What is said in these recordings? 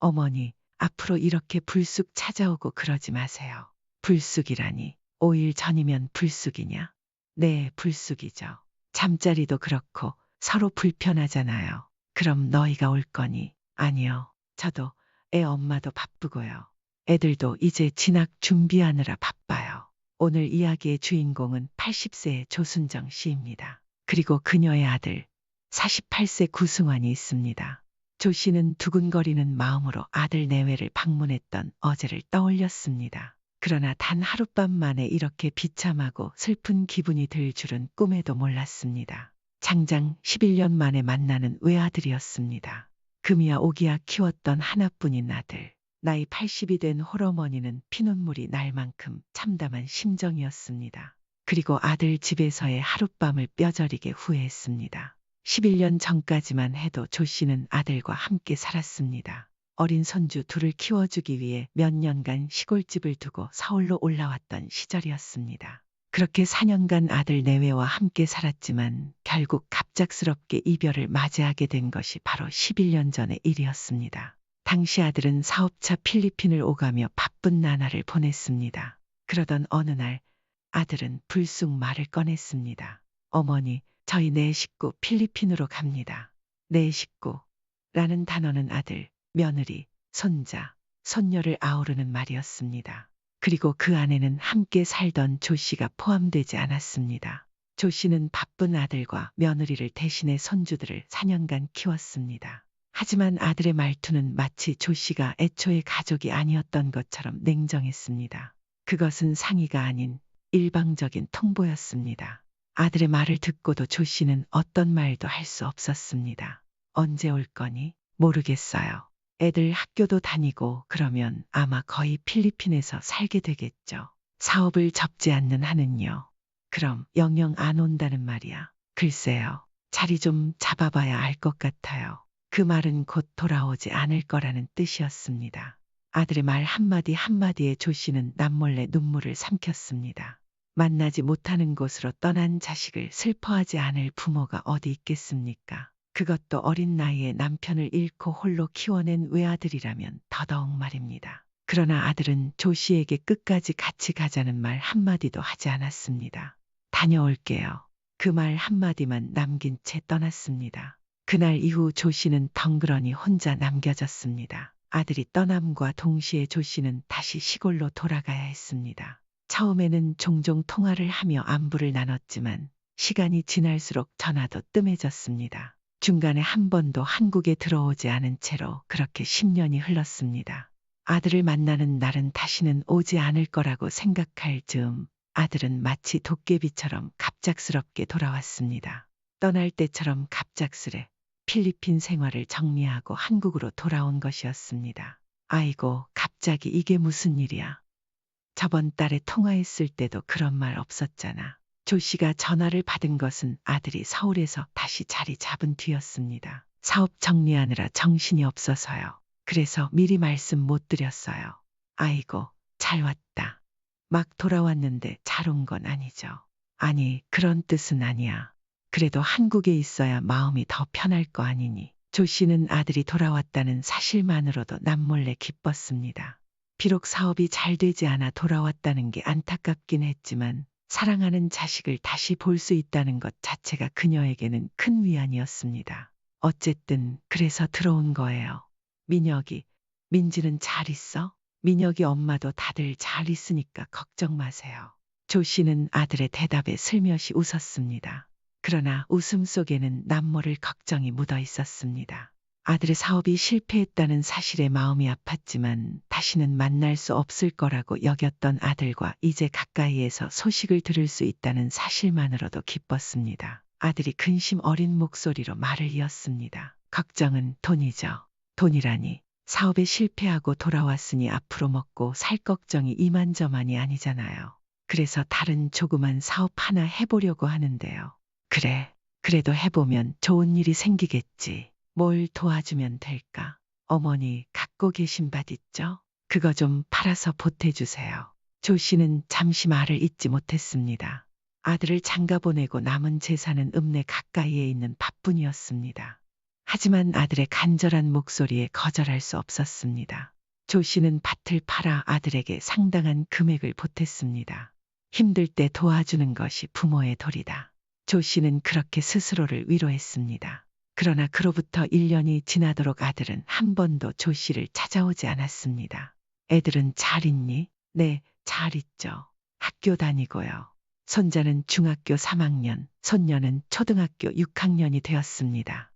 어머니, 앞으로 이렇게 불쑥 찾아오고 그러지 마세요. 불쑥이라니, 5일 전이면 불쑥이냐? 네, 불쑥이죠. 잠자리도 그렇고 서로 불편하잖아요. 그럼 너희가 올 거니? 아니요. 저도 애 엄마도 바쁘고요. 애들도 이제 진학 준비하느라 바빠요. 오늘 이야기의 주인공은 80세의 조순정 씨입니다. 그리고 그녀의 아들 48세 구승환이 있습니다. 조 씨는 두근거리는 마음으로 아들 내외를 방문했던 어제를 떠올렸습니다. 그러나 단 하룻밤 만에 이렇게 비참하고 슬픈 기분이 들 줄은 꿈에도 몰랐습니다. 장장 11년 만에 만나는 외아들이었습니다. 금이야 오기야 키웠던 하나뿐인 아들. 나이 80이 된 홀어머니는 피눈물이 날 만큼 참담한 심정이었습니다. 그리고 아들 집에서의 하룻밤을 뼈저리게 후회했습니다. 11년 전까지만 해도 조 씨는 아들과 함께 살았습니다. 어린 손주 둘을 키워주기 위해 몇 년간 시골집을 두고 서울로 올라왔던 시절이었습니다. 그렇게 4년간 아들 내외와 함께 살았지만 결국 갑작스럽게 이별을 맞이하게 된 것이 바로 11년 전의 일이었습니다. 당시 아들은 사업차 필리핀을 오가며 바쁜 나날을 보냈습니다. 그러던 어느 날 아들은 불쑥 말을 꺼냈습니다. 어머니, 저희 네 식구 필리핀으로 갑니다. 네 식구라는 단어는 아들, 며느리, 손자, 손녀를 아우르는 말이었습니다. 그리고 그 안에는 함께 살던 조 씨가 포함되지 않았습니다. 조 씨는 바쁜 아들과 며느리를 대신해 손주들을 4년간 키웠습니다. 하지만 아들의 말투는 마치 조 씨가 애초에 가족이 아니었던 것처럼 냉정했습니다. 그것은 상의가 아닌 일방적인 통보였습니다. 아들의 말을 듣고도 조 씨는 어떤 말도 할 수 없었습니다. 언제 올 거니? 모르겠어요. 애들 학교도 다니고 그러면 아마 거의 필리핀에서 살게 되겠죠. 사업을 접지 않는 한은요. 그럼 영영 안 온다는 말이야. 글쎄요. 자리 좀 잡아봐야 알 것 같아요. 그 말은 곧 돌아오지 않을 거라는 뜻이었습니다. 아들의 말 한마디 한마디에 조 씨는 남몰래 눈물을 삼켰습니다. 만나지 못하는 곳으로 떠난 자식을 슬퍼하지 않을 부모가 어디 있겠습니까? 그것도 어린 나이에 남편을 잃고 홀로 키워낸 외아들이라면 더더욱 말입니다. 그러나 아들은 조 씨에게 끝까지 같이 가자는 말 한마디도 하지 않았습니다. 다녀올게요. 그 말 한마디만 남긴 채 떠났습니다. 그날 이후 조 씨는 덩그러니 혼자 남겨졌습니다. 아들이 떠남과 동시에 조 씨는 다시 시골로 돌아가야 했습니다. 처음에는 종종 통화를 하며 안부를 나눴지만 시간이 지날수록 전화도 뜸해졌습니다. 중간에 한 번도 한국에 들어오지 않은 채로 그렇게 10년이 흘렀습니다. 아들을 만나는 날은 다시는 오지 않을 거라고 생각할 즈음 아들은 마치 도깨비처럼 갑작스럽게 돌아왔습니다. 떠날 때처럼 갑작스레 필리핀 생활을 정리하고 한국으로 돌아온 것이었습니다. 아이고, 갑자기 이게 무슨 일이야. 저번 달에 통화했을 때도 그런 말 없었잖아. 조 씨가 전화를 받은 것은 아들이 서울에서 다시 자리 잡은 뒤였습니다. 사업 정리하느라 정신이 없어서요. 그래서 미리 말씀 못 드렸어요. 아이고, 잘 왔다. 막 돌아왔는데 잘 온 건 아니죠. 아니, 그런 뜻은 아니야. 그래도 한국에 있어야 마음이 더 편할 거 아니니. 조 씨는 아들이 돌아왔다는 사실만으로도 남몰래 기뻤습니다. 비록 사업이 잘 되지 않아 돌아왔다는 게 안타깝긴 했지만 사랑하는 자식을 다시 볼 수 있다는 것 자체가 그녀에게는 큰 위안이었습니다. 어쨌든 그래서 들어온 거예요. 민혁이, 민지는 잘 있어? 민혁이 엄마도 다들 잘 있으니까 걱정 마세요. 조 씨는 아들의 대답에 슬며시 웃었습니다. 그러나 웃음 속에는 남모를 걱정이 묻어 있었습니다. 아들의 사업이 실패했다는 사실에 마음이 아팠지만 다시는 만날 수 없을 거라고 여겼던 아들과 이제 가까이에서 소식을 들을 수 있다는 사실만으로도 기뻤습니다. 아들이 근심 어린 목소리로 말을 이었습니다. 걱정은 돈이죠. 돈이라니. 사업에 실패하고 돌아왔으니 앞으로 먹고 살 걱정이 이만저만이 아니잖아요. 그래서 다른 조그만 사업 하나 해보려고 하는데요. 그래, 그래도 해보면 좋은 일이 생기겠지. 뭘 도와주면 될까? 어머니 갖고 계신 밭 있죠? 그거 좀 팔아서 보태주세요. 조 씨는 잠시 말을 잇지 못했습니다. 아들을 장가 보내고 남은 재산은 읍내 가까이에 있는 밭뿐이었습니다. 하지만 아들의 간절한 목소리에 거절할 수 없었습니다. 조 씨는 밭을 팔아 아들에게 상당한 금액을 보탰습니다. 힘들 때 도와주는 것이 부모의 도리다. 조 씨는 그렇게 스스로를 위로했습니다. 그러나 그로부터 1년이 지나도록 아들은 한 번도 조 씨를 찾아오지 않았습니다. 애들은 잘 있니? 네, 잘 있죠. 학교 다니고요. 손자는 중학교 3학년, 손녀는 초등학교 6학년이 되었습니다.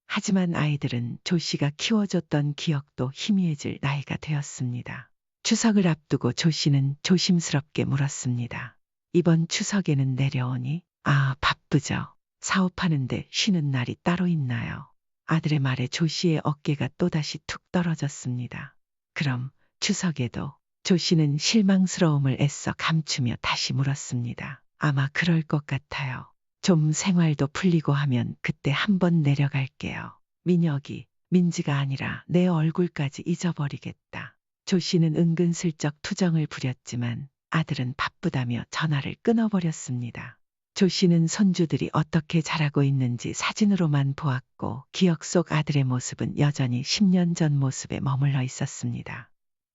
하지만 아이들은 조 씨가 키워줬던 기억도 희미해질 나이가 되었습니다. 추석을 앞두고 조 씨는 조심스럽게 물었습니다. 이번 추석에는 내려오니? 아, 바쁘죠. 사업하는데 쉬는 날이 따로 있나요? 아들의 말에 조 씨의 어깨가 또다시 툭 떨어졌습니다. 그럼 추석에도? 조 씨는 실망스러움을 애써 감추며 다시 물었습니다. 아마 그럴 것 같아요. 좀 생활도 풀리고 하면 그때 한번 내려갈게요. 민혁이, 민지가 아니라 내 얼굴까지 잊어버리겠다. 조 씨는 은근슬쩍 투정을 부렸지만 아들은 바쁘다며 전화를 끊어버렸습니다. 조 씨는 손주들이 어떻게 자라고 있는지 사진으로만 보았고 기억 속 아들의 모습은 여전히 10년 전 모습에 머물러 있었습니다.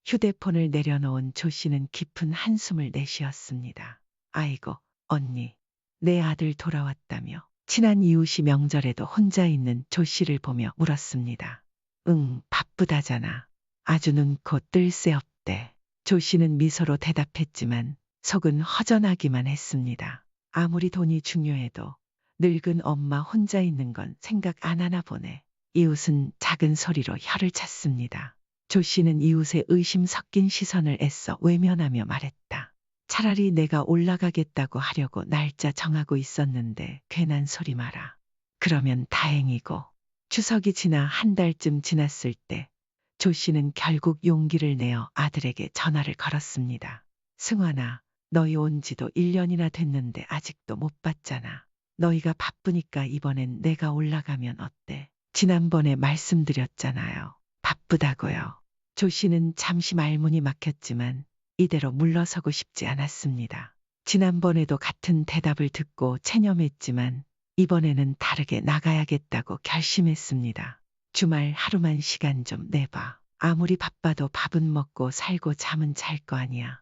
휴대폰을 내려놓은 조 씨는 깊은 한숨을 내쉬었습니다. 아이고, 언니, 내 아들 돌아왔다며. 친한 이웃이 명절에도 혼자 있는 조 씨를 보며 물었습니다. 응, 바쁘다잖아. 아주 눈코 뜰 새 없대. 조 씨는 미소로 대답했지만 속은 허전하기만 했습니다. 아무리 돈이 중요해도 늙은 엄마 혼자 있는 건 생각 안 하나 보네. 이웃은 작은 소리로 혀를 찼습니다. 조 씨는 이웃의 의심 섞인 시선을 애써 외면하며 말했다. 차라리 내가 올라가겠다고 하려고 날짜 정하고 있었는데 괜한 소리 마라. 그러면 다행이고. 추석이 지나 한 달쯤 지났을 때 조 씨는 결국 용기를 내어 아들에게 전화를 걸었습니다. 승환아, 너희 온 지도 1년이나 됐는데 아직도 못 봤잖아. 너희가 바쁘니까 이번엔 내가 올라가면 어때? 지난번에 말씀드렸잖아요. 바쁘다고요. 조 씨는 잠시 말문이 막혔지만 이대로 물러서고 싶지 않았습니다. 지난번에도 같은 대답을 듣고 체념했지만 이번에는 다르게 나가야겠다고 결심했습니다. 주말 하루만 시간 좀 내봐. 아무리 바빠도 밥은 먹고 살고 잠은 잘 거 아니야.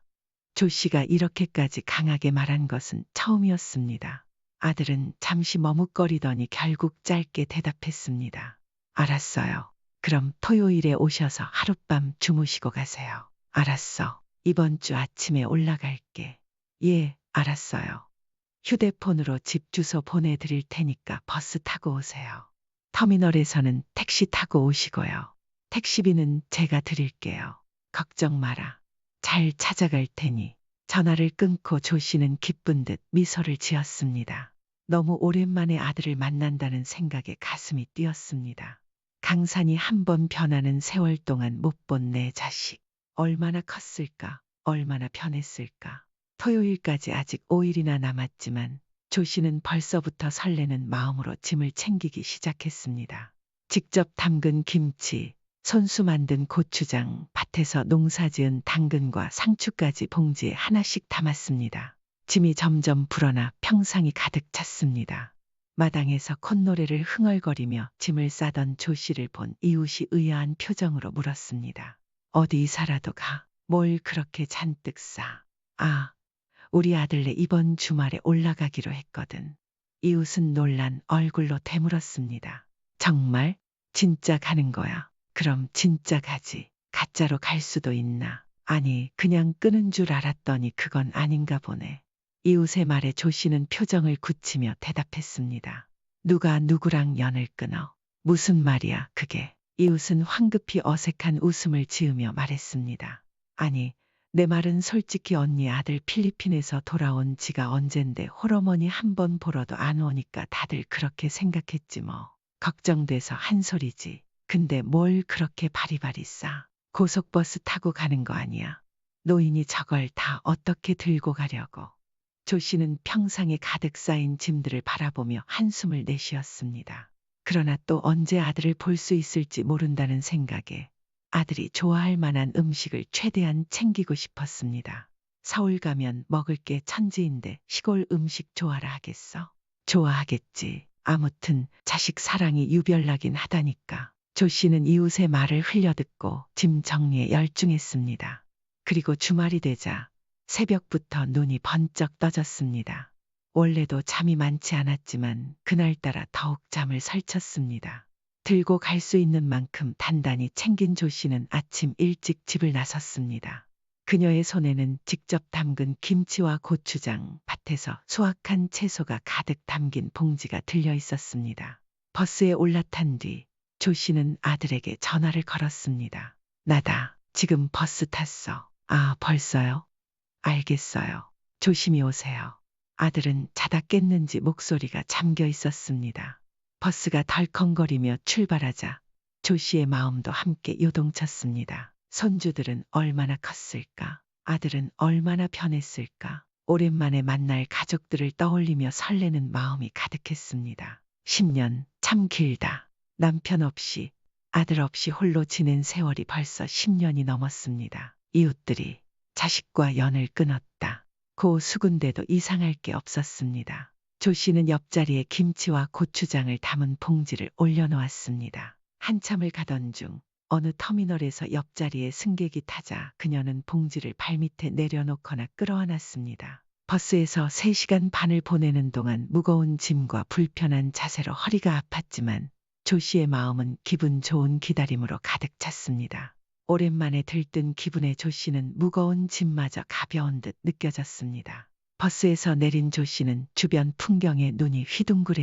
조 씨가 이렇게까지 강하게 말한 것은 처음이었습니다. 아들은 잠시 머뭇거리더니 결국 짧게 대답했습니다. 알았어요. 그럼 토요일에 오셔서 하룻밤 주무시고 가세요. 알았어. 이번 주 아침에 올라갈게. 예, 알았어요. 휴대폰으로 집 주소 보내드릴 테니까 버스 타고 오세요. 터미널에서는 택시 타고 오시고요. 택시비는 제가 드릴게요. 걱정 마라. 잘 찾아갈 테니. 전화를 끊고 조 씨는 기쁜 듯 미소를 지었습니다. 너무 오랜만에 아들을 만난다는 생각에 가슴이 뛰었습니다. 강산이 한 번 변하는 세월 동안 못 본 내 자식. 얼마나 컸을까, 얼마나 변했을까. 토요일까지 아직 5일이나 남았지만 조 씨는 벌써부터 설레는 마음으로 짐을 챙기기 시작했습니다. 직접 담근 김치, 손수 만든 고추장, 밭에서 농사지은 당근과 상추까지 봉지에 하나씩 담았습니다. 짐이 점점 불어나 평상이 가득 찼습니다. 마당에서 콧노래를 흥얼거리며 짐을 싸던 조 씨를 본 이웃이 의아한 표정으로 물었습니다. 어디 이사라도 가? 뭘 그렇게 잔뜩 싸? 아, 우리 아들네 이번 주말에 올라가기로 했거든. 이웃은 놀란 얼굴로 되물었습니다. 정말? 진짜 가는 거야? 그럼 진짜 가지. 가짜로 갈 수도 있나? 아니, 그냥 끄는 줄 알았더니 그건 아닌가 보네. 이웃의 말에 조 씨는 표정을 굳히며 대답했습니다. 누가 누구랑 연을 끊어? 무슨 말이야, 그게? 이웃은 황급히 어색한 웃음을 지으며 말했습니다. 아니, 내 말은 솔직히 언니 아들 필리핀에서 돌아온 지가 언젠데 홀어머니 한 번 보러도 안 오니까 다들 그렇게 생각했지 뭐. 걱정돼서 한 소리지. 근데 뭘 그렇게 바리바리 싸? 고속버스 타고 가는 거 아니야? 노인이 저걸 다 어떻게 들고 가려고. 조 씨는 평상에 가득 쌓인 짐들을 바라보며 한숨을 내쉬었습니다. 그러나 또 언제 아들을 볼 수 있을지 모른다는 생각에 아들이 좋아할 만한 음식을 최대한 챙기고 싶었습니다. 서울 가면 먹을 게 천지인데 시골 음식 좋아라 하겠어? 좋아하겠지. 아무튼 자식 사랑이 유별나긴 하다니까. 조 씨는 이웃의 말을 흘려듣고 짐 정리에 열중했습니다. 그리고 주말이 되자 새벽부터 눈이 번쩍 떠졌습니다. 원래도 잠이 많지 않았지만 그날따라 더욱 잠을 설쳤습니다. 들고 갈 수 있는 만큼 단단히 챙긴 조 씨는 아침 일찍 집을 나섰습니다. 그녀의 손에는 직접 담근 김치와 고추장, 밭에서 수확한 채소가 가득 담긴 봉지가 들려 있었습니다. 버스에 올라탄 뒤 조 씨는 아들에게 전화를 걸었습니다. 나다. 지금 버스 탔어. 아, 벌써요? 알겠어요. 조심히 오세요. 아들은 자다 깼는지 목소리가 잠겨 있었습니다. 버스가 덜컹거리며 출발하자 조 씨의 마음도 함께 요동쳤습니다. 손주들은 얼마나 컸을까? 아들은 얼마나 변했을까? 오랜만에 만날 가족들을 떠올리며 설레는 마음이 가득했습니다. 10년, 참 길다. 남편 없이, 아들 없이 홀로 지낸 세월이 벌써 10년이 넘었습니다. 이웃들이 자식과 연을 끊었다. 고 수군데도 이상할 게 없었습니다. 조 씨는 옆자리에 김치와 고추장을 담은 봉지를 올려놓았습니다. 한참을 가던 중 어느 터미널에서 옆자리에 승객이 타자 그녀는 봉지를 발밑에 내려놓거나 끌어안았습니다. 버스에서 3시간 반을 보내는 동안 무거운 짐과 불편한 자세로 허리가 아팠지만 조 씨의 마음은 기분 좋은 기다림으로 가득 찼습니다. 오랜만에 들뜬 기분에 조 씨는 무거운 짐마저 가벼운 듯 느껴졌습니다. 버스에서 내린 조 씨는 주변 풍경에 눈이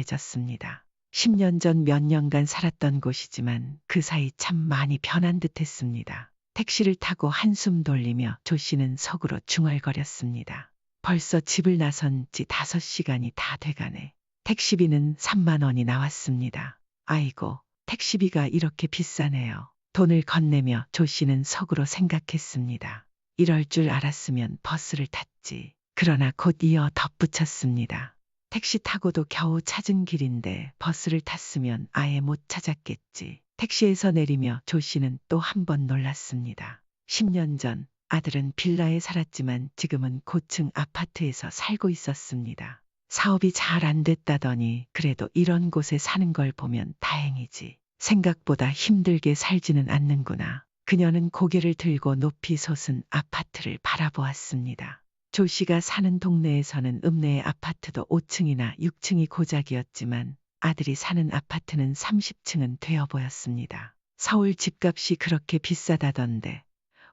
휘둥그레졌습니다. 10년 전 몇 년간 살았던 곳이지만 그 사이 참 많이 변한 듯 했습니다. 택시를 타고 한숨 돌리며 조 씨는 속으로 중얼거렸습니다. 벌써 집을 나선 지 5시간이 다 돼가네. 택시비는 3만 원이 나왔습니다. 아이고, 택시비가 이렇게 비싸네요. 돈을 건네며 조 씨는 속으로 생각했습니다. 이럴 줄 알았으면 버스를 탔지. 그러나 곧 이어 덧붙였습니다. 택시 타고도 겨우 찾은 길인데 버스를 탔으면 아예 못 찾았겠지. 택시에서 내리며 조 씨는 또 한 번 놀랐습니다. 10년 전 아들은 빌라에 살았지만 지금은 고층 아파트에서 살고 있었습니다. 사업이 잘 안 됐다더니 그래도 이런 곳에 사는 걸 보면 다행이지. 생각보다 힘들게 살지는 않는구나. 그녀는 고개를 들고 높이 솟은 아파트를 바라보았습니다. 조 씨가 사는 동네에서는 읍내의 아파트도 5층이나 6층이 고작이었지만 아들이 사는 아파트는 30층은 되어 보였습니다. 서울 집값이 그렇게 비싸다던데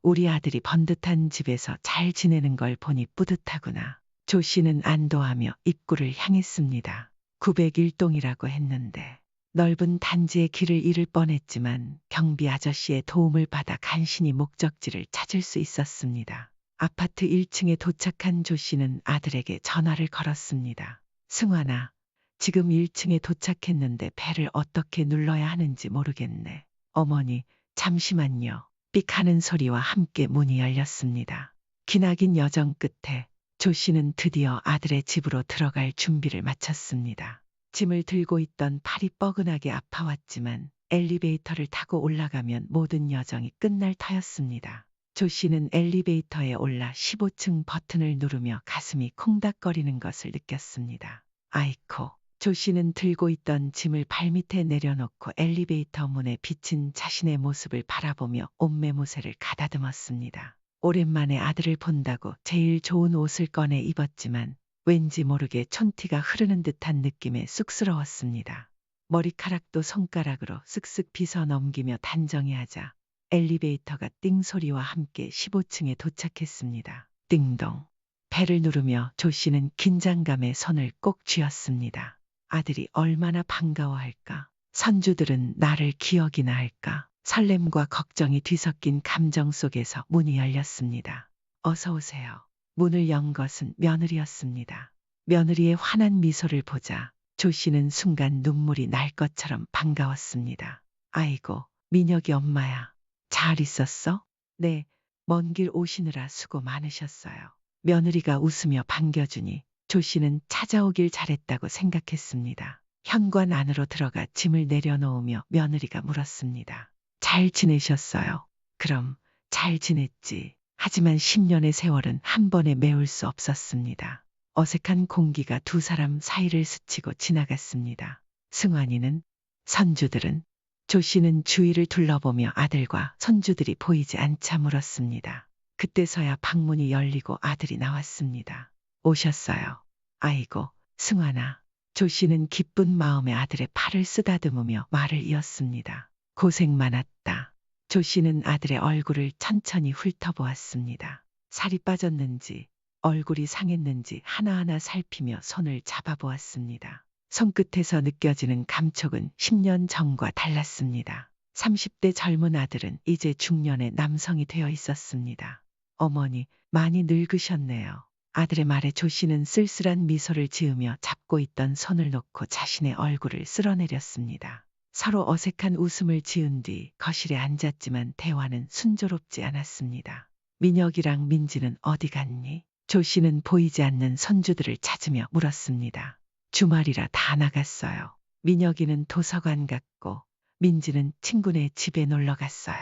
우리 아들이 번듯한 집에서 잘 지내는 걸 보니 뿌듯하구나. 조 씨는 안도하며 입구를 향했습니다. 901동이라고 했는데 넓은 단지의 길을 잃을 뻔했지만 경비 아저씨의 도움을 받아 간신히 목적지를 찾을 수 있었습니다. 아파트 1층에 도착한 조 씨는 아들에게 전화를 걸었습니다. 승환아, 지금 1층에 도착했는데 벨을 어떻게 눌러야 하는지 모르겠네. 어머니, 잠시만요. 삑 하는 소리와 함께 문이 열렸습니다. 기나긴 여정 끝에 조 씨는 드디어 아들의 집으로 들어갈 준비를 마쳤습니다. 짐을 들고 있던 팔이 뻐근하게 아파왔지만 엘리베이터를 타고 올라가면 모든 여정이 끝날 터였습니다. 조 씨는 엘리베이터에 올라 15층 버튼을 누르며 가슴이 콩닥거리는 것을 느꼈습니다. 아이코. 조 씨는 들고 있던 짐을 발밑에 내려놓고 엘리베이터 문에 비친 자신의 모습을 바라보며 옷매무새를 가다듬었습니다. 오랜만에 아들을 본다고 제일 좋은 옷을 꺼내 입었지만 왠지 모르게 촌티가 흐르는 듯한 느낌에 쑥스러웠습니다. 머리카락도 손가락으로 쓱쓱 빗어 넘기며 단정히 하자 엘리베이터가 띵 소리와 함께 15층에 도착했습니다. 띵동. 벨을 누르며 조 씨는 긴장감에 손을 꼭 쥐었습니다. 아들이 얼마나 반가워할까? 선주들은 나를 기억이나 할까? 설렘과 걱정이 뒤섞인 감정 속에서 문이 열렸습니다. 어서 오세요. 문을 연 것은 며느리였습니다. 며느리의 환한 미소를 보자 조 씨는 순간 눈물이 날 것처럼 반가웠습니다. 아이고, 민혁이 엄마야. 잘 있었어? 네, 먼 길 오시느라 수고 많으셨어요. 며느리가 웃으며 반겨주니 조 씨는 찾아오길 잘했다고 생각했습니다. 현관 안으로 들어가 짐을 내려놓으며 며느리가 물었습니다. 잘 지내셨어요? 그럼 잘 지냈지. 하지만 10년의 세월은 한 번에 메울 수 없었습니다. 어색한 공기가 두 사람 사이를 스치고 지나갔습니다. 승환이는, 선주들은, 조 씨는 주위를 둘러보며 아들과 손주들이 보이지 않자 물었습니다. 그때서야 방문이 열리고 아들이 나왔습니다. 오셨어요. 아이고, 승환아. 조 씨는 기쁜 마음에 아들의 팔을 쓰다듬으며 말을 이었습니다. 고생 많았다. 조 씨는 아들의 얼굴을 천천히 훑어보았습니다. 살이 빠졌는지, 얼굴이 상했는지 하나하나 살피며 손을 잡아보았습니다. 손끝에서 느껴지는 감촉은 10년 전과 달랐습니다. 30대 젊은 아들은 이제 중년의 남성이 되어 있었습니다. 어머니, 많이 늙으셨네요. 아들의 말에 조 씨는 쓸쓸한 미소를 지으며 잡고 있던 손을 놓고 자신의 얼굴을 쓸어내렸습니다. 서로 어색한 웃음을 지은 뒤 거실에 앉았지만 대화는 순조롭지 않았습니다. 민혁이랑 민지는 어디 갔니? 조 씨는 보이지 않는 손주들을 찾으며 물었습니다. 주말이라 다 나갔어요. 민혁이는 도서관 갔고 민지는 친구네 집에 놀러 갔어요.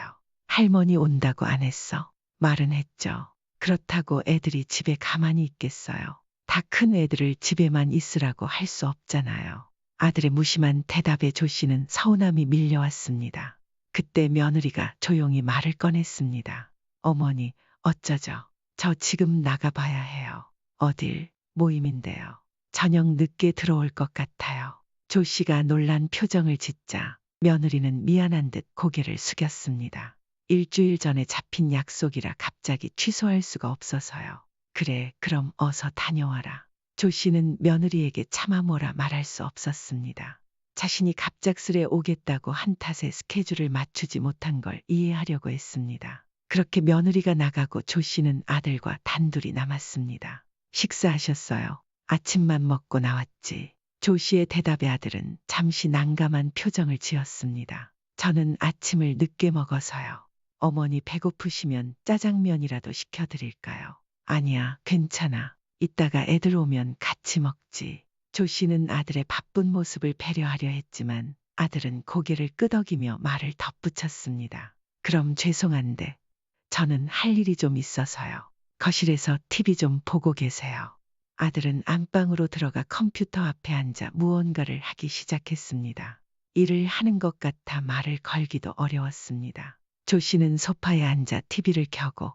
할머니 온다고 안 했어? 말은 했죠. 그렇다고 애들이 집에 가만히 있겠어요. 다 큰 애들을 집에만 있으라고 할 수 없잖아요. 아들의 무심한 대답에 조 씨는 서운함이 밀려왔습니다. 그때 며느리가 조용히 말을 꺼냈습니다. 어머니, 어쩌죠? 저 지금 나가봐야 해요. 어딜? 모임인데요. 저녁 늦게 들어올 것 같아요. 조 씨가 놀란 표정을 짓자 며느리는 미안한 듯 고개를 숙였습니다. 일주일 전에 잡힌 약속이라 갑자기 취소할 수가 없어서요. 그래, 그럼 어서 다녀와라. 조 씨는 며느리에게 차마 뭐라 말할 수 없었습니다. 자신이 갑작스레 오겠다고 한 탓에 스케줄을 맞추지 못한 걸 이해하려고 했습니다. 그렇게 며느리가 나가고 조 씨는 아들과 단둘이 남았습니다. 식사하셨어요? 아침만 먹고 나왔지. 조 씨의 대답에 아들은 잠시 난감한 표정을 지었습니다. 저는 아침을 늦게 먹어서요. 어머니 배고프시면 짜장면이라도 시켜드릴까요? 아니야, 괜찮아. 이따가 애들 오면 같이 먹지. 조 씨는 아들의 바쁜 모습을 배려하려 했지만 아들은 고개를 끄덕이며 말을 덧붙였습니다. 그럼 죄송한데 저는 할 일이 좀 있어서요. 거실에서 TV 좀 보고 계세요. 아들은 안방으로 들어가 컴퓨터 앞에 앉아 무언가를 하기 시작했습니다. 일을 하는 것 같아 말을 걸기도 어려웠습니다. 조 씨는 소파에 앉아 TV를 켜고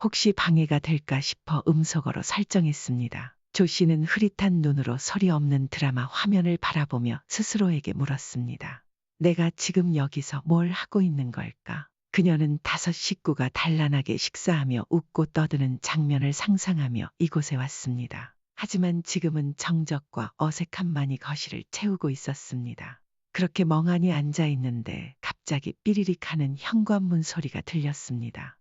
혹시 방해가 될까 싶어 음소거로 설정했습니다. 조 씨는 흐릿한 눈으로 소리 없는 드라마 화면을 바라보며 스스로에게 물었습니다. 내가 지금 여기서 뭘 하고 있는 걸까? 그녀는 5 식구가 단란하게 식사하며 웃고 떠드는 장면을 상상하며 이곳에 왔습니다. 하지만 지금은 정적과 어색함만이 거실을 채우고 있었습니다. 그렇게 멍하니 앉아 있는데 갑자기 삐리릭 하는 현관문 소리가 들렸습니다.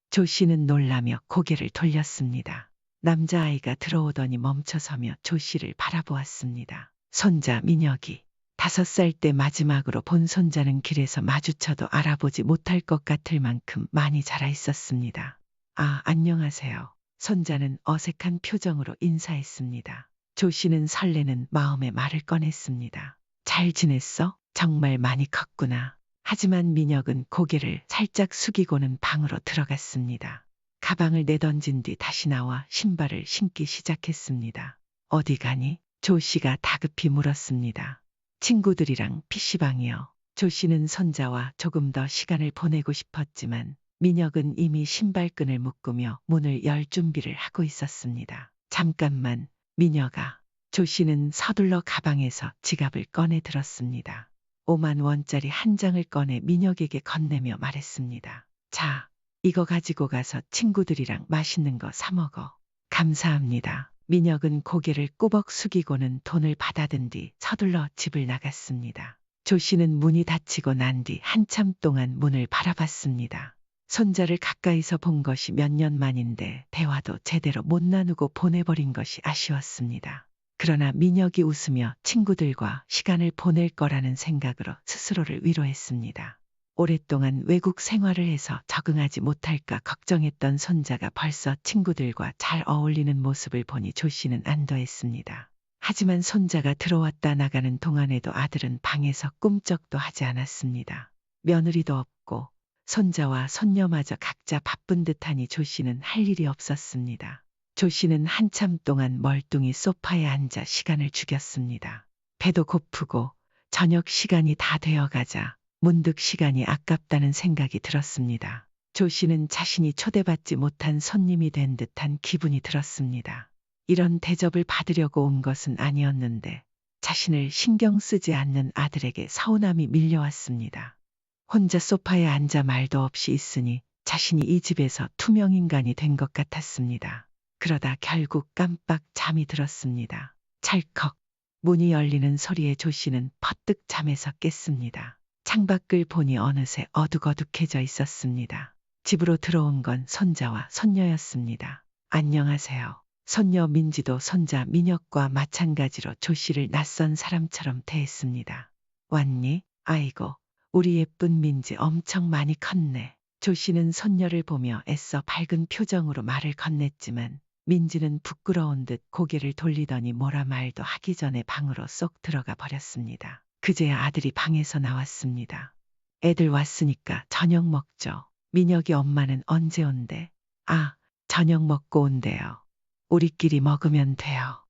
조 씨는 놀라며 고개를 돌렸습니다. 남자아이가 들어오더니 멈춰서며 조 씨를 바라보았습니다. 손자 민혁이. 5살 때 마지막으로 본 손자는 길에서 마주쳐도 알아보지 못할 것 같을 만큼 많이 자라 있었습니다. 아, 안녕하세요. 손자는 어색한 표정으로 인사했습니다. 조 씨는 설레는 마음에 말을 꺼냈습니다. 잘 지냈어? 정말 많이 컸구나. 하지만 민혁은 고개를 살짝 숙이고는 방으로 들어갔습니다. 가방을 내던진 뒤 다시 나와 신발을 신기 시작했습니다. 어디 가니? 조 씨가 다급히 물었습니다. 친구들이랑 PC방이요. 조 씨는 손자와 조금 더 시간을 보내고 싶었지만 민혁은 이미 신발끈을 묶으며 문을 열 준비를 하고 있었습니다. 잠깐만, 민혁아. 조 씨는 서둘러 가방에서 지갑을 꺼내 들었습니다. 5만 원짜리 한 장을 꺼내 민혁에게 건네며 말했습니다. 자, 이거 가지고 가서 친구들이랑 맛있는 거 사 먹어. 감사합니다. 민혁은 고개를 꾸벅 숙이고는 돈을 받아든 뒤 서둘러 집을 나갔습니다. 조 씨는 문이 닫히고 난 뒤 한참 동안 문을 바라봤습니다. 손자를 가까이서 본 것이 몇 년 만인데 대화도 제대로 못 나누고 보내버린 것이 아쉬웠습니다. 그러나 민혁이 웃으며 친구들과 시간을 보낼 거라는 생각으로 스스로를 위로했습니다. 오랫동안 외국 생활을 해서 적응하지 못할까 걱정했던 손자가 벌써 친구들과 잘 어울리는 모습을 보니 조 씨는 안도했습니다. 하지만 손자가 들어왔다 나가는 동안에도 아들은 방에서 꿈쩍도 하지 않았습니다. 며느리도 없고 손자와 손녀마저 각자 바쁜 듯하니 조 씨는 할 일이 없었습니다. 조 씨는 한참 동안 멀뚱히 소파에 앉아 시간을 죽였습니다. 배도 고프고 저녁 시간이 다 되어가자 문득 시간이 아깝다는 생각이 들었습니다. 조 씨는 자신이 초대받지 못한 손님이 된 듯한 기분이 들었습니다. 이런 대접을 받으려고 온 것은 아니었는데 자신을 신경 쓰지 않는 아들에게 서운함이 밀려왔습니다. 혼자 소파에 앉아 말도 없이 있으니 자신이 이 집에서 투명인간이 된 것 같았습니다. 그러다 결국 깜빡 잠이 들었습니다. 찰컥 문이 열리는 소리에 조 씨는 퍼뜩 잠에서 깼습니다. 창밖을 보니 어느새 어둑어둑해져 있었습니다. 집으로 들어온 건 손자와 손녀였습니다. 안녕하세요. 손녀 민지도 손자 민혁과 마찬가지로 조 씨를 낯선 사람처럼 대했습니다. 왔니? 아이고, 우리 예쁜 민지 엄청 많이 컸네. 조 씨는 손녀를 보며 애써 밝은 표정으로 말을 건넸지만 민지는 부끄러운 듯 고개를 돌리더니 뭐라 말도 하기 전에 방으로 쏙 들어가 버렸습니다. 그제야 아들이 방에서 나왔습니다. 애들 왔으니까 저녁 먹죠. 민혁이 엄마는 언제 온대? 아, 저녁 먹고 온대요. 우리끼리 먹으면 돼요.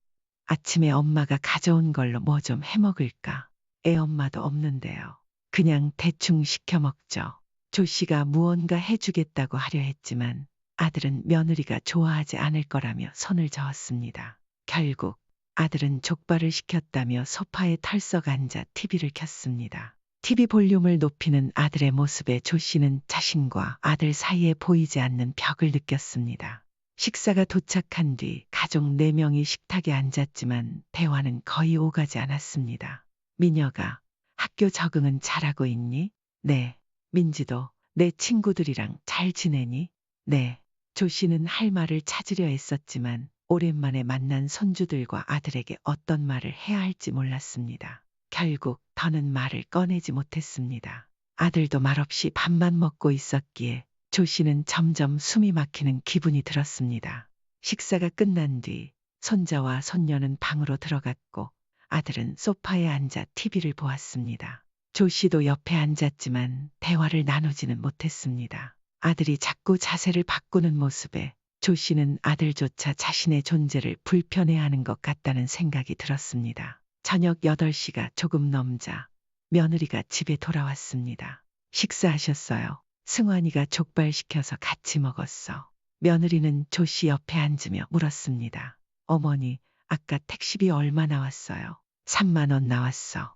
아침에 엄마가 가져온 걸로 뭐 좀 해먹을까? 애 엄마도 없는데요. 그냥 대충 시켜 먹죠. 조 씨가 무언가 해주겠다고 하려 했지만 아들은 며느리가 좋아하지 않을 거라며 손을 저었습니다. 결국 아들은 족발을 시켰다며 소파에 털썩 앉아 TV를 켰습니다. TV 볼륨을 높이는 아들의 모습에 조 씨는 자신과 아들 사이에 보이지 않는 벽을 느꼈습니다. 식사가 도착한 뒤 가족 4명이 식탁에 앉았지만 대화는 거의 오가지 않았습니다. 민혁아, 학교 적응은 잘하고 있니? 네. 민지도 내 친구들이랑 잘 지내니? 네. 조 씨는 할 말을 찾으려 했었지만 오랜만에 만난 손주들과 아들에게 어떤 말을 해야 할지 몰랐습니다. 결국 더는 말을 꺼내지 못했습니다. 아들도 말없이 밥만 먹고 있었기에 조 씨는 점점 숨이 막히는 기분이 들었습니다. 식사가 끝난 뒤 손자와 손녀는 방으로 들어갔고 아들은 소파에 앉아 TV를 보았습니다. 조 씨도 옆에 앉았지만 대화를 나누지는 못했습니다. 아들이 자꾸 자세를 바꾸는 모습에 조 씨는 아들조차 자신의 존재를 불편해하는 것 같다는 생각이 들었습니다. 저녁 8시가 조금 넘자 며느리가 집에 돌아왔습니다. 식사하셨어요? 승환이가 족발 시켜서 같이 먹었어. 며느리는 조 씨 옆에 앉으며 물었습니다. 어머니, 아까 택시비 얼마 나왔어요? 3만 원 나왔어.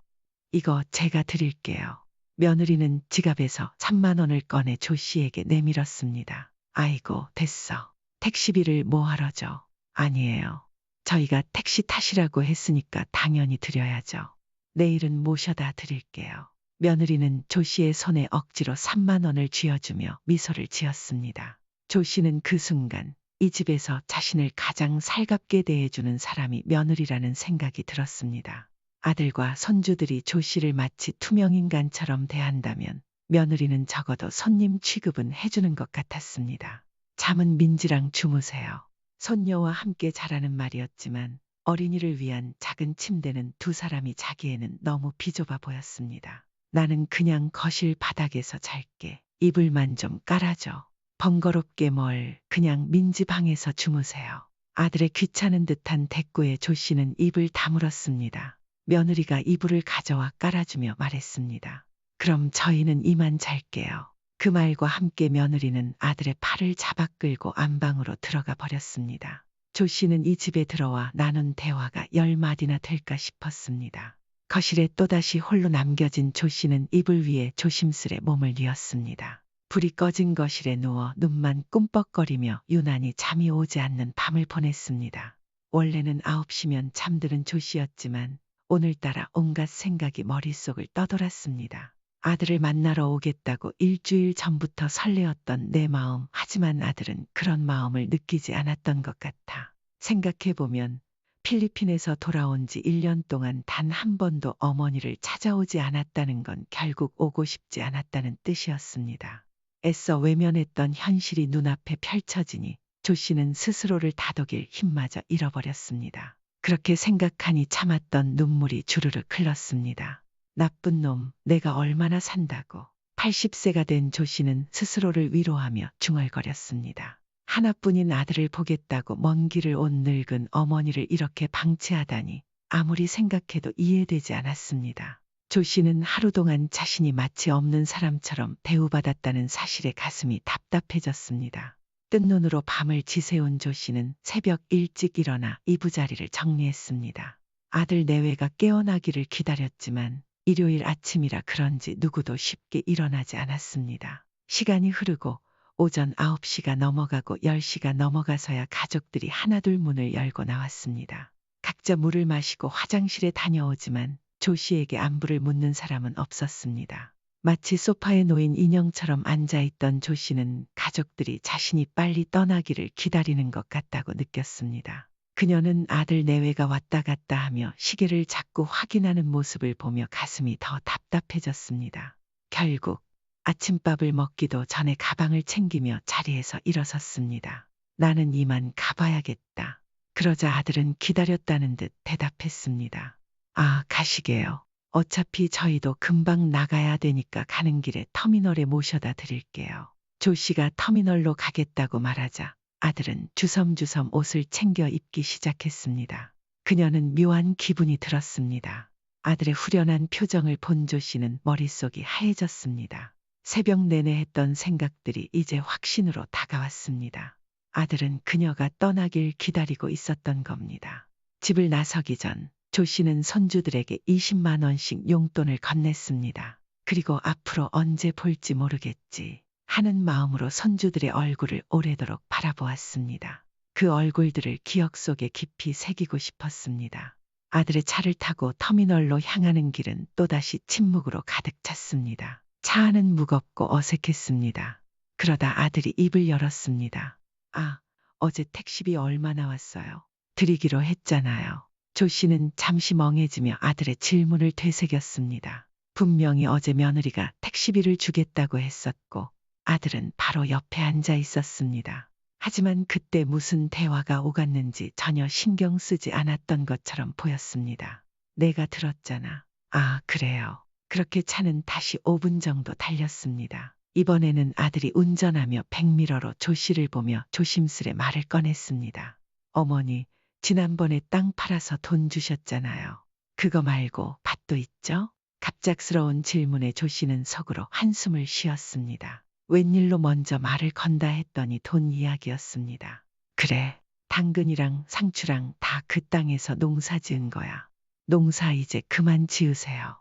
이거 제가 드릴게요. 며느리는 지갑에서 3만 원을 꺼내 조 씨에게 내밀었습니다. 아이고, 됐어. 택시비를 뭐하러 줘? 아니에요. 저희가 택시 타시라고 했으니까 당연히 드려야죠. 내일은 모셔다 드릴게요. 며느리는 조 씨의 손에 억지로 3만 원을 쥐어주며 미소를 지었습니다. 조 씨는 그 순간 이 집에서 자신을 가장 살갑게 대해주는 사람이 며느리라는 생각이 들었습니다. 아들과 손주들이 조 씨를 마치 투명인간처럼 대한다면 며느리는 적어도 손님 취급은 해주는 것 같았습니다. 잠은 민지랑 주무세요. 손녀와 함께 자라는 말이었지만 어린이를 위한 작은 침대는 두 사람이 자기에는 너무 비좁아 보였습니다. 나는 그냥 거실 바닥에서 잘게. 이불만 좀 깔아줘. 번거롭게 뭘, 그냥 민지 방에서 주무세요. 아들의 귀찮은 듯한 대꾸에 조 씨는 입을 다물었습니다. 며느리가 이불을 가져와 깔아주며 말했습니다. 그럼 저희는 이만 잘게요. 그 말과 함께 며느리는 아들의 팔을 잡아 끌고 안방으로 들어가 버렸습니다. 조 씨는 이 집에 들어와 나눈 대화가 10마디나 될까 싶었습니다. 거실에 또다시 홀로 남겨진 조 씨는 이불 위에 조심스레 몸을 뉘었습니다. 불이 꺼진 거실에 누워 눈만 꿈뻑거리며 유난히 잠이 오지 않는 밤을 보냈습니다. 원래는 9시면 잠드는 조 씨였지만 오늘따라 온갖 생각이 머릿속을 떠돌았습니다. 아들을 만나러 오겠다고 일주일 전부터 설레었던 내 마음, 하지만 아들은 그런 마음을 느끼지 않았던 것 같아. 생각해보면 필리핀에서 돌아온 지 1년 동안 단 한 번도 어머니를 찾아오지 않았다는 건 결국 오고 싶지 않았다는 뜻이었습니다. 애써 외면했던 현실이 눈앞에 펼쳐지니 조 씨는 스스로를 다독일 힘마저 잃어버렸습니다. 그렇게 생각하니 참았던 눈물이 주르륵 흘렀습니다. 나쁜 놈, 내가 얼마나 산다고. 80세가 된 조 씨는 스스로를 위로하며 중얼거렸습니다. 하나뿐인 아들을 보겠다고 먼 길을 온 늙은 어머니를 이렇게 방치하다니 아무리 생각해도 이해되지 않았습니다. 조 씨는 하루 동안 자신이 마치 없는 사람처럼 대우받았다는 사실에 가슴이 답답해졌습니다. 뜬 눈으로 밤을 지새운 조 씨는 새벽 일찍 일어나 이부자리를 정리했습니다. 아들 내외가 깨어나기를 기다렸지만 일요일 아침이라 그런지 누구도 쉽게 일어나지 않았습니다. 시간이 흐르고 오전 9시가 넘어가고 10시가 넘어가서야 가족들이 하나둘 문을 열고 나왔습니다. 각자 물을 마시고 화장실에 다녀오지만 조 씨에게 안부를 묻는 사람은 없었습니다. 마치 소파에 놓인 인형처럼 앉아있던 조 씨는 가족들이 자신이 빨리 떠나기를 기다리는 것 같다고 느꼈습니다. 그녀는 아들 내외가 왔다 갔다 하며 시계를 자꾸 확인하는 모습을 보며 가슴이 더 답답해졌습니다. 결국 아침밥을 먹기도 전에 가방을 챙기며 자리에서 일어섰습니다. 나는 이만 가봐야겠다. 그러자 아들은 기다렸다는 듯 대답했습니다. 아, 가시게요. 어차피 저희도 금방 나가야 되니까 가는 길에 터미널에 모셔다 드릴게요. 조 씨가 터미널로 가겠다고 말하자 아들은 주섬주섬 옷을 챙겨 입기 시작했습니다. 그녀는 묘한 기분이 들었습니다. 아들의 후련한 표정을 본 조 씨는 머릿속이 하얘졌습니다. 새벽 내내 했던 생각들이 이제 확신으로 다가왔습니다. 아들은 그녀가 떠나길 기다리고 있었던 겁니다. 집을 나서기 전 조 씨는 손주들에게 20만 원씩 용돈을 건넸습니다. 그리고 앞으로 언제 볼지 모르겠지 하는 마음으로 손주들의 얼굴을 오래도록 바라보았습니다. 그 얼굴들을 기억 속에 깊이 새기고 싶었습니다. 아들의 차를 타고 터미널로 향하는 길은 또다시 침묵으로 가득 찼습니다. 차 안은 무겁고 어색했습니다. 그러다 아들이 입을 열었습니다. 아, 어제 택시비 얼마 나왔어요? 드리기로 했잖아요. 조 씨는 잠시 멍해지며 아들의 질문을 되새겼습니다. 분명히 어제 며느리가 택시비를 주겠다고 했었고 아들은 바로 옆에 앉아 있었습니다. 하지만 그때 무슨 대화가 오갔는지 전혀 신경 쓰지 않았던 것처럼 보였습니다. 내가 들었잖아. 아, 그래요. 그렇게 차는 다시 5분 정도 달렸습니다. 이번에는 아들이 운전하며 백미러로 조 씨를 보며 조심스레 말을 꺼냈습니다. 어머니, 지난번에 땅 팔아서 돈 주셨잖아요. 그거 말고 밭도 있죠? 갑작스러운 질문에 조 씨는 속으로 한숨을 쉬었습니다. 웬일로 먼저 말을 건다 했더니 돈 이야기였습니다. 그래, 당근이랑 상추랑 다 그 땅에서 농사 지은 거야. 농사 이제 그만 지으세요.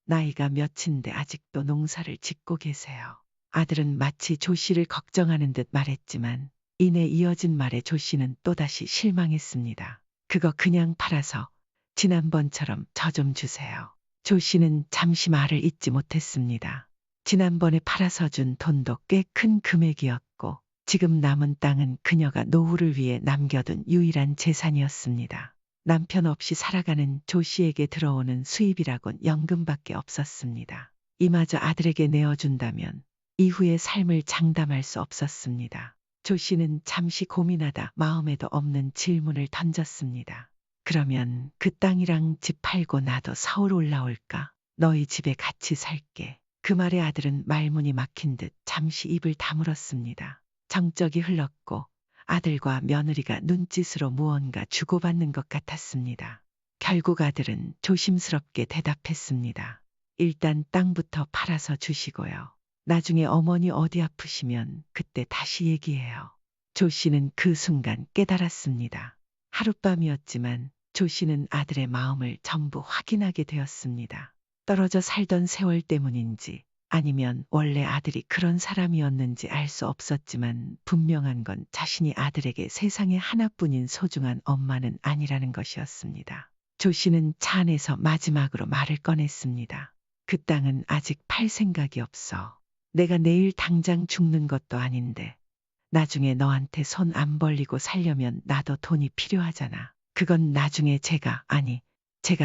나이가 몇인데 아직도 농사를 짓고 계세요. 아들은 마치 조 씨를 걱정하는 듯 말했지만 이내 이어진 말에 조 씨는 또다시 실망했습니다. 그거 그냥 팔아서 지난번처럼 저 좀 주세요. 조 씨는 잠시 말을 잇지 못했습니다. 지난번에 팔아서 준 돈도 꽤 큰 금액이었고 지금 남은 땅은 그녀가 노후를 위해 남겨둔 유일한 재산이었습니다. 남편 없이 살아가는 조 씨에게 들어오는 수입이라곤 연금밖에 없었습니다. 이마저 아들에게 내어준다면 이후의 삶을 장담할 수 없었습니다. 조 씨는 잠시 고민하다 마음에도 없는 질문을 던졌습니다. 그러면 그 땅이랑 집 팔고 나도 서울 올라올까? 너희 집에 같이 살게. 그 말에 아들은 말문이 막힌 듯 잠시 입을 다물었습니다. 정적이 흘렀고 아들과 며느리가 눈짓으로 무언가 주고받는 것 같았습니다. 결국 아들은 조심스럽게 대답했습니다. 일단 땅부터 팔아서 주시고요. 나중에 어머니 어디 아프시면 그때 다시 얘기해요. 조 씨는 그 순간 깨달았습니다. 하룻밤이었지만 조 씨는 아들의 마음을 전부 확인하게 되었습니다. 떨어져 살던 세월 때문인지 아니면 원래 아들이 그런 사람이었는지 알 수 없었지만 분명한 건 자신이 아들에게 세상에 하나뿐인 소중한 엄마는 아니라는 것이었습니다. 조 씨는 차 안에서 마지막으로 말을 꺼냈습니다. 그 땅은 아직 팔 생각이 없어. 내가 내일 당장 죽는 것도 아닌데 나중에 너한테 손 안 벌리고 살려면 나도 돈이 필요하잖아. 그건 나중에 제가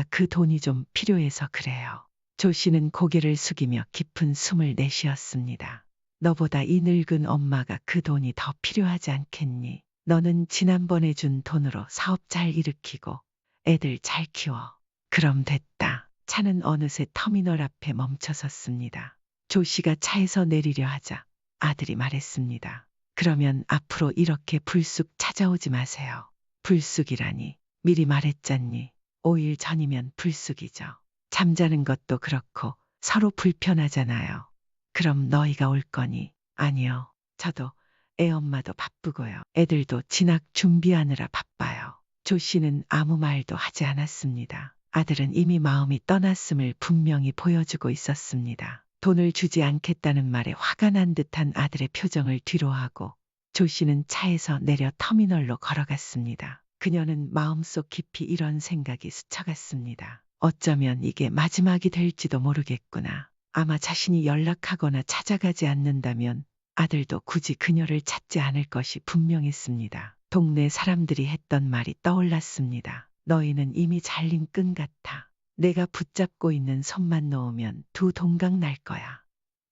그 돈이 좀 필요해서 그래요. 조 씨는 고개를 숙이며 깊은 숨을 내쉬었습니다. 너보다 이 늙은 엄마가 그 돈이 더 필요하지 않겠니? 너는 지난번에 준 돈으로 사업 잘 일으키고 애들 잘 키워. 그럼 됐다. 차는 어느새 터미널 앞에 멈춰섰습니다. 조 씨가 차에서 내리려 하자 아들이 말했습니다. 그러면 앞으로 이렇게 불쑥 찾아오지 마세요. 불쑥이라니 미리 말했잖니. 5일 전이면 불쑥이죠. 잠자는 것도 그렇고 서로 불편하잖아요. 그럼 너희가 올 거니? 아니요. 저도 애 엄마도 바쁘고요. 애들도 진학 준비하느라 바빠요. 조 씨는 아무 말도 하지 않았습니다. 아들은 이미 마음이 떠났음을 분명히 보여주고 있었습니다. 돈을 주지 않겠다는 말에 화가 난 듯한 아들의 표정을 뒤로하고 조 씨는 차에서 내려 터미널로 걸어갔습니다. 그녀는 마음속 깊이 이런 생각이 스쳐갔습니다. 어쩌면 이게 마지막이 될지도 모르겠구나. 아마 자신이 연락하거나 찾아가지 않는다면 아들도 굳이 그녀를 찾지 않을 것이 분명했습니다. 동네 사람들이 했던 말이 떠올랐습니다. 너희는 이미 잘린 끈 같아. 내가 붙잡고 있는 손만 놓으면 두 동강 날 거야.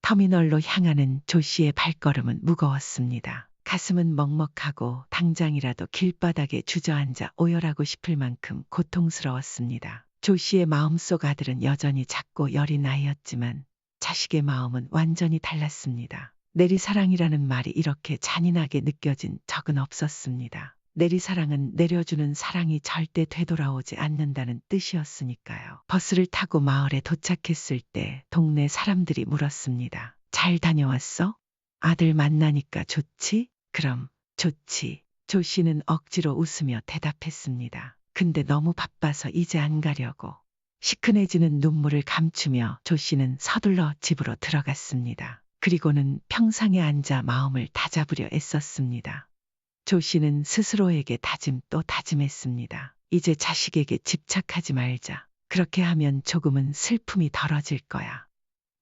터미널로 향하는 조 씨의 발걸음은 무거웠습니다. 가슴은 먹먹하고 당장이라도 길바닥에 주저앉아 오열하고 싶을 만큼 고통스러웠습니다. 조 씨의 마음속 아들은 여전히 작고 여린 아이였지만 자식의 마음은 완전히 달랐습니다. 내리사랑이라는 말이 이렇게 잔인하게 느껴진 적은 없었습니다. 내리사랑은 내려주는 사랑이 절대 되돌아오지 않는다는 뜻이었으니까요. 버스를 타고 마을에 도착했을 때 동네 사람들이 물었습니다. 잘 다녀왔어? 아들 만나니까 좋지? 그럼 좋지. 조 씨는 억지로 웃으며 대답했습니다. 근데 너무 바빠서 이제 안 가려고. 시큰해지는 눈물을 감추며 조 씨는 서둘러 집으로 들어갔습니다. 그리고는 평상에 앉아 마음을 다잡으려 애썼습니다. 조 씨는 스스로에게 다짐 또 다짐했습니다. 이제 자식에게 집착하지 말자. 그렇게 하면 조금은 슬픔이 덜어질 거야.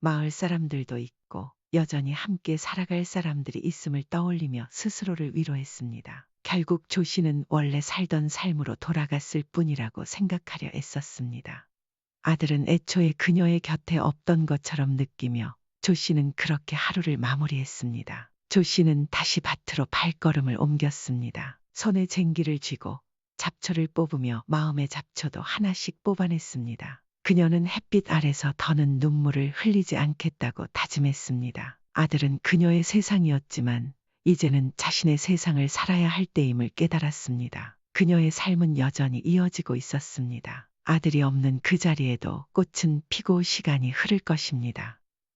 마을 사람들도 있고 여전히 함께 살아갈 사람들이 있음을 떠올리며 스스로를 위로했습니다. 결국 조 씨는 원래 살던 삶으로 돌아갔을 뿐이라고 생각하려 애썼습니다. 아들은 애초에 그녀의 곁에 없던 것처럼 느끼며 조 씨는 그렇게 하루를 마무리했습니다. 조 씨는 다시 밭으로 발걸음을 옮겼습니다. 손에 쟁기를 쥐고 잡초를 뽑으며 마음의 잡초도 하나씩 뽑아냈습니다. 그녀는 햇빛 아래서 더는 눈물을 흘리지 않겠다고 다짐했습니다. 아들은 그녀의 세상이었지만 이제는 자신의 세상을 살아야 할 때임을 깨달았습니다. 그녀의 삶은 여전히 이어지고 있었습니다. 아들이 없는 그 자리에도 꽃은 피고 시간이 흐를 것입니다.